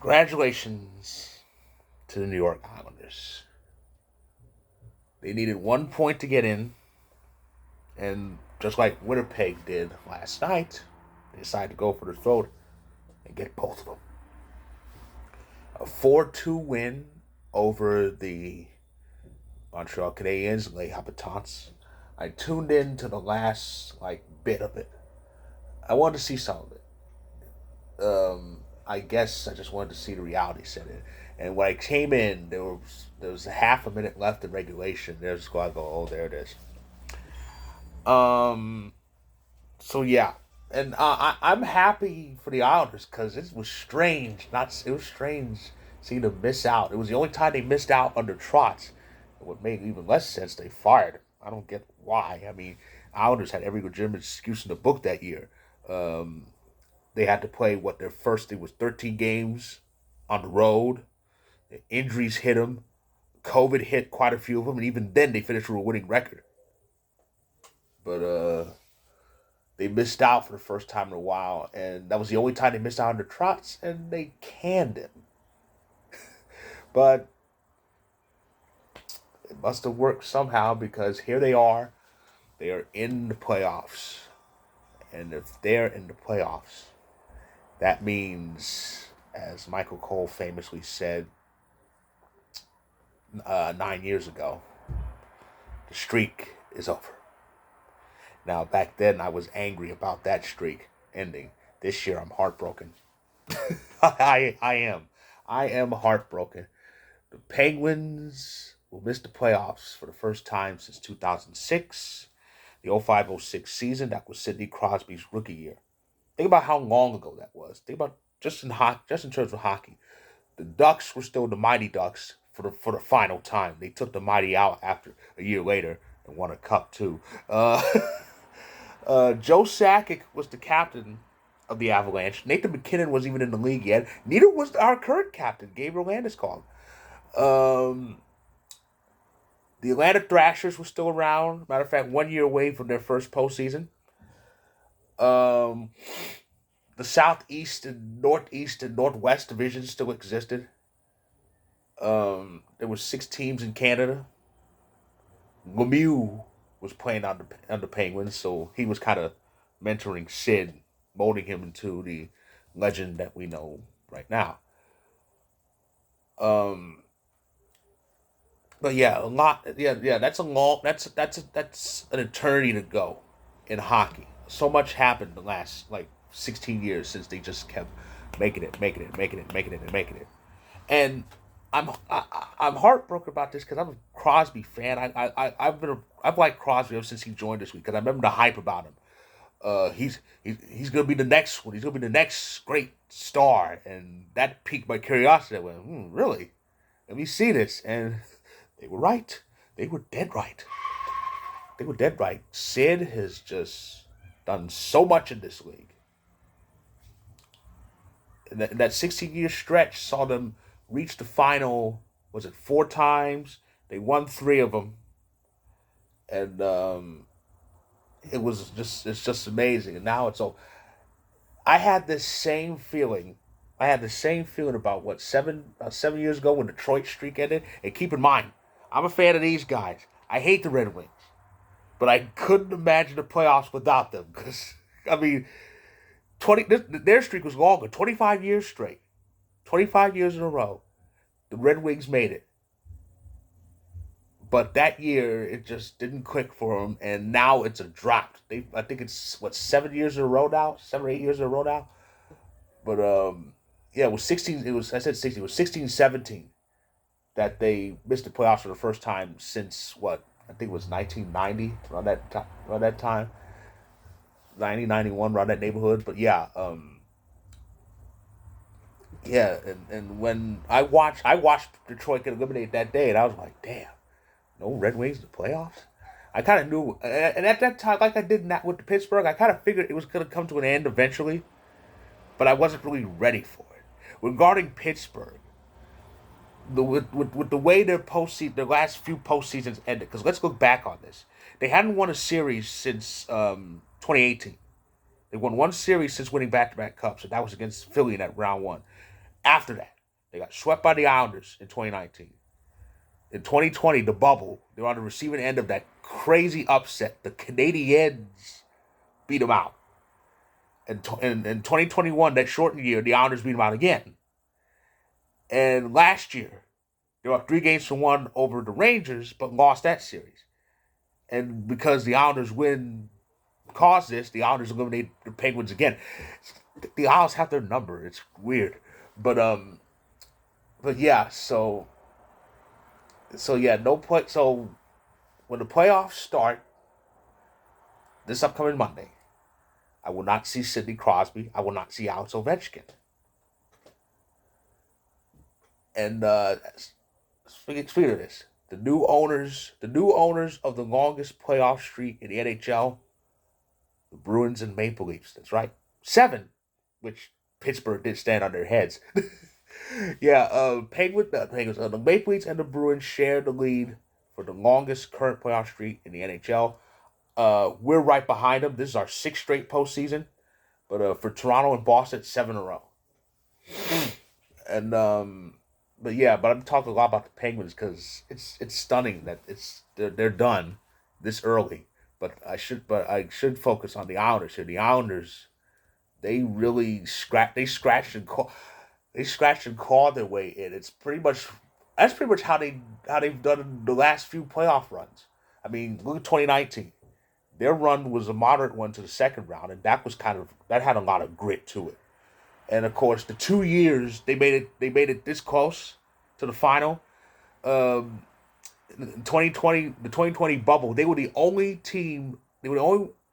Congratulations to the New York Islanders. They needed 1 point to get in, and just like Winnipeg did last night, they decided to go for the throat and get both of them. A 4-2 win over the Montreal Canadiens, Les Habitants. I tuned in to the last bit of it. I wanted to see some of it. I guess I just wanted to see the reality set in. And when I came in, there was a half a minute left in regulation. There's a go, oh, there it is. So yeah, and I'm happy for the Islanders because it was strange. It was strange seeing them miss out. It was the only time they missed out under Trotz. What made even less sense, they fired him. I don't get why. I mean, Islanders had every legitimate excuse in the book that year. They had to play their first. It was 13 games on the road. The injuries hit them. COVID hit quite a few of them, and even then they finished with a winning record. But they missed out for the first time in a while, and that was the only time they missed out under Trotz, and they canned him. But it must have worked somehow because here they are. They are in the playoffs. And if they're in the playoffs, that means, as Michael Cole famously said 9 years ago, the streak is over. Now, back then, I was angry about that streak ending. This year, I'm heartbroken. I am. I am heartbroken. The Penguins will miss the playoffs for the first time since 2006. The 05-06 season, that was Sidney Crosby's rookie year. Think about how long ago that was. Think about just in terms of hockey. The Ducks were still the Mighty Ducks for the final time. They took the Mighty out after a year later and won a cup too. Joe Sakic was the captain of the Avalanche. Nathan MacKinnon wasn't even in the league yet. Neither was our current captain, Gabriel Landeskog. The Atlanta Thrashers were still around. Matter of fact, 1 year away from their first postseason. The Southeast and Northeast and Northwest divisions still existed. There were 6 teams in Canada. Lemieux was playing on the Penguins, so he was kind of mentoring Sid, molding him into the legend that we know right now. But yeah, a lot. Yeah. That's an eternity to go in hockey. So much happened the last 16 years since they just kept making it. And I'm heartbroken about this because I'm a Crosby fan. I've liked Crosby ever since he joined this week because I remember the hype about him. He's gonna be the next one. He's gonna be the next great star, and that piqued my curiosity. I went, really? Let me see this, and they were right. They were dead right. Sid has just done so much in this league. And that 16-year stretch saw them reach the final, was it 4 times? They won 3 of them. And it's just amazing. And now it's all. I had the same feeling about 7 years ago when the Detroit streak ended. And keep in mind, I'm a fan of these guys. I hate the Red Wings. But I couldn't imagine the playoffs without them. Because, I mean, their streak was longer. 25 years straight. 25 years in a row. The Red Wings made it. But that year, it just didn't click for them. And now it's a drop. I think it's, 7 years in a row now? 7 or 8 years in a row now? But, yeah, it was 16. It was 16-17 that they missed the playoffs for the first time since I think it was 1990 around that time, 90, 91 around that neighborhood. But yeah, and when I watched Detroit get eliminated that day, and I was like, damn, no Red Wings in the playoffs. I kind of knew, and at that time, like I did with the Pittsburgh, I kind of figured it was going to come to an end eventually, but I wasn't really ready for it. Regarding Pittsburgh, with the way their last few postseasons ended, because let's look back on this. They hadn't won a series since 2018. They won one series since winning back-to-back cups, and that was against Philly in that round 1. After that, they got swept by the Islanders in 2019. In 2020, the bubble, they were on the receiving end of that crazy upset. The Canadiens beat them out. And in 2021, that shortened year, the Islanders beat them out again. And last year, they were up 3-1 over the Rangers, but lost that series. And because the Islanders win caused this, the Islanders eliminate the Penguins again. The Isles have their number. It's weird. But yeah, so yeah, no play. So when the playoffs start this upcoming Monday, I will not see Sidney Crosby. I will not see Alex Ovechkin. And speaking of this, the new owners of the longest playoff streak in the NHL, the Bruins and Maple Leafs. That's right, 7, which Pittsburgh did stand on their heads. Yeah, the Maple Leafs and the Bruins share the lead for the longest current playoff streak in the NHL. We're right behind them. This is our 6th straight postseason. But for Toronto and Boston, it's 7 in a row. And but I'm talking a lot about the Penguins because it's stunning that they're done this early. But I should focus on the Islanders here. The Islanders, they really scratched and clawed their way in. That's pretty much how they've done in the last few playoff runs. I mean, look at 2019. Their run was a moderate one to the second round, and that had a lot of grit to it. And of course, the 2 years they made it this close to the final. In 2020, the 2020 bubble, they were the only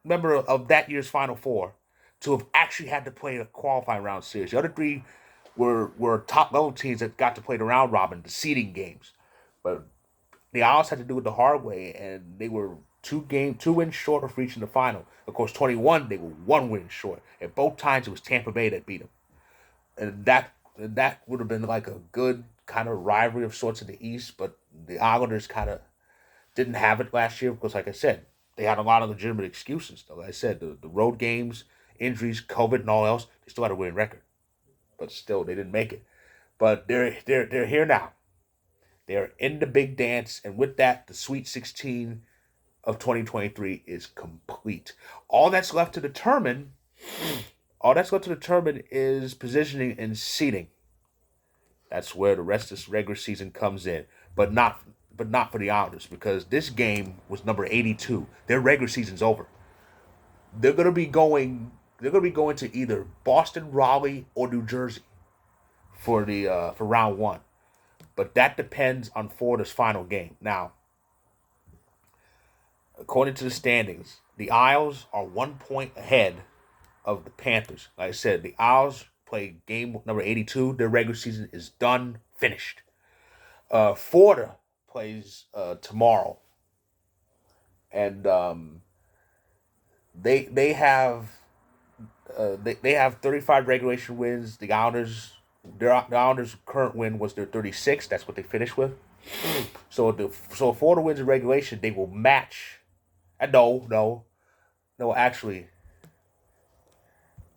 member of that year's Final Four to have actually had to play a qualifying round series. The other 3 were top level teams that got to play the round robin, the seeding games. But the Isles had to do it the hard way, and they were 2 wins short of reaching the final. Of course, 21 they were 1 win short, and both times it was Tampa Bay that beat them. And that would have been like a good kind of rivalry of sorts in the East, but the Islanders kind of didn't have it last year because, like I said, they had a lot of legitimate excuses. Though, like I said, the road games, injuries, COVID, and all else, they still had a winning record, but still they didn't make it. But they're here now. They're in the big dance, and with that, the Sweet 16 of 2023 is complete. All that's left to determine is positioning and seeding. That's where the rest of this regular season comes in, but not for the Islanders because this game was number 82. Their regular season's over. They're gonna be going to either Boston, Raleigh, or New Jersey for round 1, but that depends on Florida's final game. Now, according to the standings, the Isles are 1 point ahead of the Panthers. Like I said, the Isles play game number 82. Their regular season is done, finished. Florida plays tomorrow, and they have 35 regulation wins. The Islanders current win was their 36. That's what they finished with. So if Florida wins in regulation, they will match. No, actually.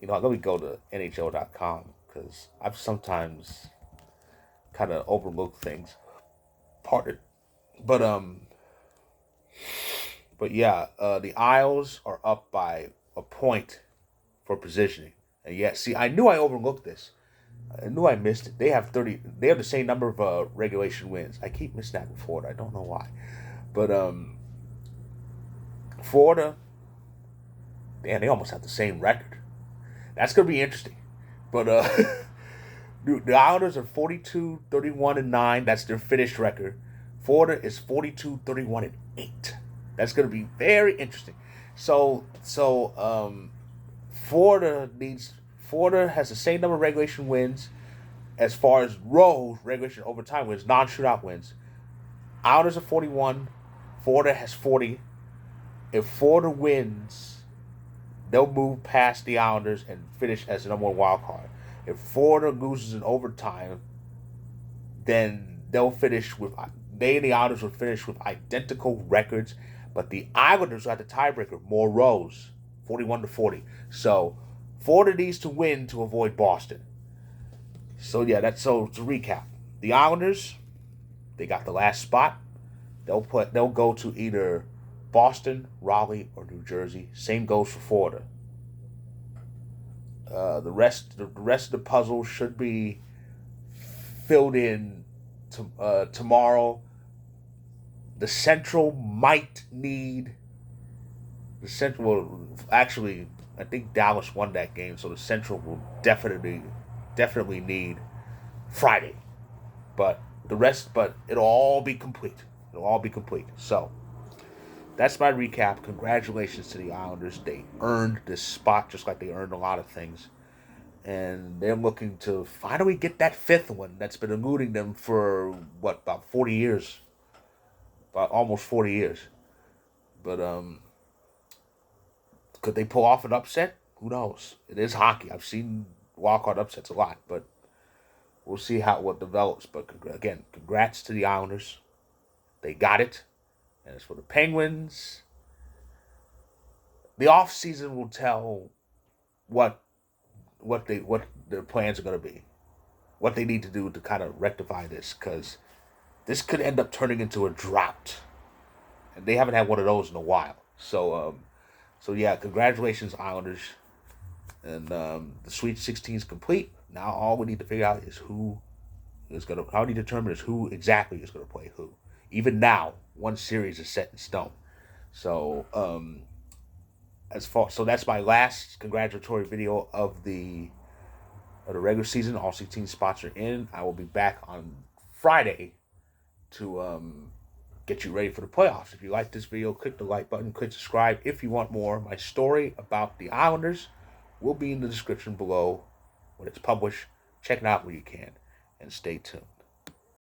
Let me go to NHL.com because I've sometimes kind of overlooked things. Pardon. But yeah, the Isles are up by a point for positioning. And yet, see, I knew I overlooked this. I knew I missed it. They have the same number of regulation wins. I keep missing that with Florida. I don't know why. But Florida, man, they almost have the same record. That's going to be interesting. But the Islanders are 42-31-9. That's their finished record. Florida is 42-31-8. That's going to be very interesting. So Florida has the same number of regulation wins as far as regulation overtime wins, non-shootout wins. Islanders are 41. Florida has 40. If Florida wins, they'll move past the Islanders and finish as the number 1 wild card. If Florida loses in overtime, then they and the Islanders will finish with identical records, but the Islanders will have the tiebreaker, more rows, 41-40. So Florida needs to win to avoid Boston. So yeah, that's so to recap. The Islanders, they got the last spot. They'll go to either Boston, Raleigh, or New Jersey. Same goes for Florida. The rest of the puzzle should be filled in tomorrow. The Central might need the Central. Well, actually, I think Dallas won that game, so the Central will definitely need Friday. But the rest, but it'll all be complete. It'll all be complete. So that's my recap. Congratulations to the Islanders. They earned this spot just like they earned a lot of things. And they're looking to finally get that fifth one that's been eluding them for, about 40 years? About almost 40 years. But, could they pull off an upset? Who knows? It is hockey. I've seen wildcard upsets a lot, but we'll see what develops. But again, congrats to the Islanders. They got it. And as for the Penguins, the offseason will tell what their plans are going to be, what they need to do to kind of rectify this, because this could end up turning into a drought, and they haven't had one of those in a while. So yeah, congratulations, Islanders, and the Sweet 16 is complete. Now all we need to figure out is who determine is who exactly is going to play who. Even now, one series is set in stone. So so that's my last congratulatory video of the regular season. All 16 spots are in. I will be back on Friday to get you ready for the playoffs. If you like this video, click the like button, click subscribe. If you want more, my story about the Islanders will be in the description below when it's published. Check it out when you can, and stay tuned.